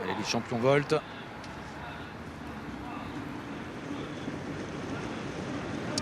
Allez, les champions Volt.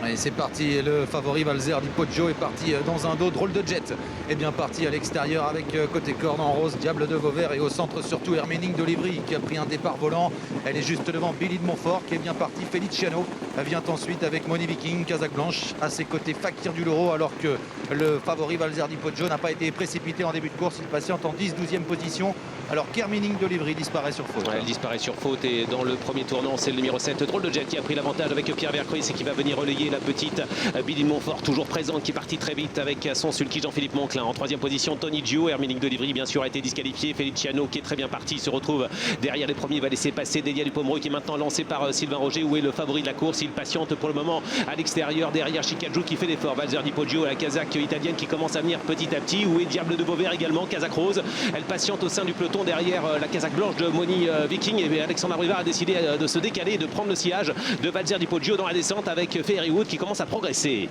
Et c'est parti, le favori Valzer Di Poggio est parti dans un dos, drôle de jet. Et bien parti à l'extérieur avec côté corde en rose, Diable de Vauvert et au centre surtout Herméning d'Olivry qui a pris un départ volant. Elle est juste devant Billy de Montfort qui est bien parti. Feliciano vient ensuite avec Moni Viking, Casaque Blanche. À ses côtés Fakir du Loro alors que le favori Valzer Di Poggio n'a pas été précipité en début de course. Il patiente en 10-12e position. Alors qu'Herméning d'Olivry disparaît sur faute. Ouais, elle disparaît sur faute et dans le premier tournant c'est le numéro 7 Drôle de Jet qui a pris l'avantage avec Pierre Vercruis et qui va venir relayer la petite Billy de Montfort toujours présente qui est partie très vite avec son sulky Jean-Philippe Monclin. En troisième position Tony Gio, Herméning d'Olivry bien sûr a été disqualifié. Feliciano qui est très bien parti se retrouve derrière les premiers, va laisser passer Delia Dupomereux qui est maintenant lancé par Sylvain Roger où est le favori de la course. Il patiente pour le moment à l'extérieur derrière Chicajou qui fait l'effort. Valzer Di Poggio, la Kazakh italienne qui commence à venir petit à petit. Où est Diable de Vauvert également, Casaque Rose. Elle patiente au sein du peloton derrière la Casaque Blanche de Moni Viking et Alexandre Abrivard a décidé de se décaler et de prendre le sillage de Valzer Di Poggio dans la descente avec Fairywood qui commence à progresser.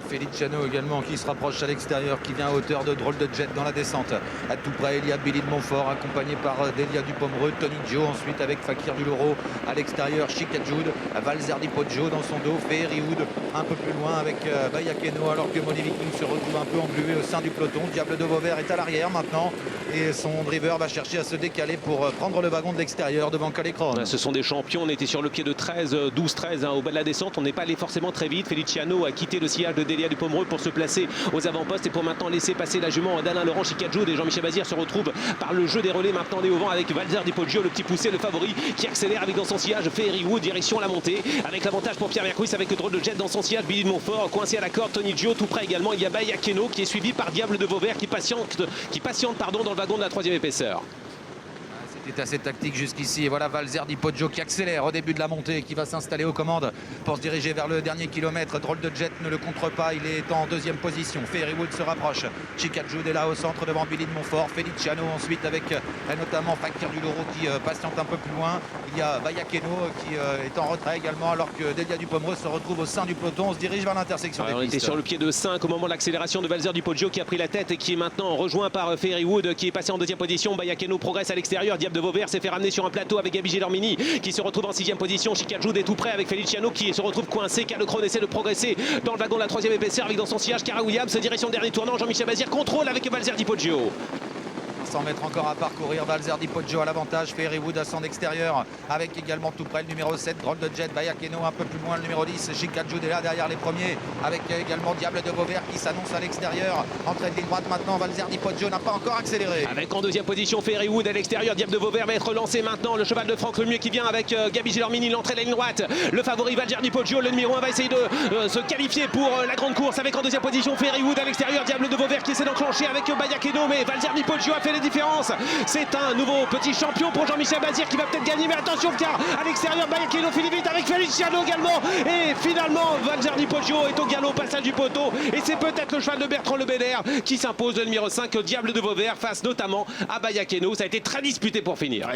Feliciano également qui se rapproche à l'extérieur, qui vient à hauteur de Drôle de Jet dans la descente. À tout près, il y a Billy de Montfort accompagné par Delia Dupomereux, Tony Gio ensuite avec Fakir du Loro à l'extérieur, Chicajud, Valzer Di Poggio dans son dos, Fairywood un peu plus loin avec Bayakeno alors que Moni Viking se retrouve un peu englué au sein du peloton. Diable de Vauvert est à l'arrière maintenant et son driver va chercher à se décaler pour prendre le wagon de l'extérieur devant Calécron. Ce sont des champions, on était sur le pied de 12-13 au bas de la descente, on n'est pas allé forcément très vite. Feliciano a quitté le sillage de Delia Dupomereux pour se placer aux avant-postes et pour maintenant laisser passer la jument d'Alain Laurent Chicajou et Jean-Michel Bazir se retrouve par le jeu des relais maintenant on est au vent avec Valzer Di Poggio, le petit poussé, le favori qui accélère avec dans son sillage Fairywood direction la montée avec l'avantage pour Pierre Vercruis avec le Drôle de Jet dans son sillage, Billy de Montfort coincé à la corde, Tony Gio tout près également, il y a Bayakeno qui est suivi par Diable de Vauvert qui patiente dans le wagon de la troisième épaisseur. C'était assez tactique jusqu'ici et voilà Valzer Di Poggio qui accélère au début de la montée et qui va s'installer aux commandes pour se diriger vers le dernier kilomètre. Drôle de Jet ne le contre pas, il est en deuxième position. Fairywood se rapproche, Chicajou est là au centre devant Billy de Montfort, Feliciano ensuite avec notamment Fakir du Loro qui patiente un peu plus loin. Il y a Bayakeno qui est en retrait également alors que Delia Dupomereux se retrouve au sein du peloton. On se dirige vers l'intersection des pistes. On était sur le pied de 5 au moment de l'accélération de Valzer Di Poggio qui a pris la tête et qui est maintenant rejoint par Fairywood qui est passé en deuxième position. Bayakeno progresse à l'extérieur, Diable de Vauvert s'est fait ramener sur un plateau avec Gabi Gilormini qui se retrouve en 6e position. Chicajou est tout près avec Feliciano qui se retrouve coincé. Calecron essaie de progresser dans le wagon de la troisième épaisseur avec dans son sillage Cara Williams, direction le dernier tournant. Jean-Michel Bazir contrôle avec Valzer Di Poggio. 100 mètres encore à parcourir, Valzer Di Poggio à l'avantage, Fairywood à son extérieur avec également tout près le numéro 7 Drôle de Jet, Bayakeno un peu plus loin le numéro 10 Chicajou est là derrière les premiers avec également Diable de Vauvert qui s'annonce à l'extérieur. Entrée de ligne droite maintenant, Valzer Di Poggio n'a pas encore accéléré. Avec en deuxième position Fairywood à l'extérieur, Diable de Vauvert va être lancé maintenant, le cheval de Franck Lemieux qui vient avec Gabi Gilormini, l'entrée de la ligne droite, le favori Valzer Di Poggio, le numéro 1 va essayer de se qualifier pour la grande course avec en deuxième position Fairywood à l'extérieur, Diable de Vauvert qui essaie d'enclencher avec Bayakeno mais Valzer Di Poggio a fait les différences. C'est un nouveau petit champion pour Jean-Michel Bazir qui va peut-être gagner, mais attention car à l'extérieur Bayakeno finit vite avec Feliciano également et finalement Valzer Di Poggio est au galop, passage du poteau et c'est peut-être le cheval de Bertrand Le Belair qui s'impose, le numéro 5 Diable de Vauvert face notamment à Bayakeno. Ça a été très disputé pour finir.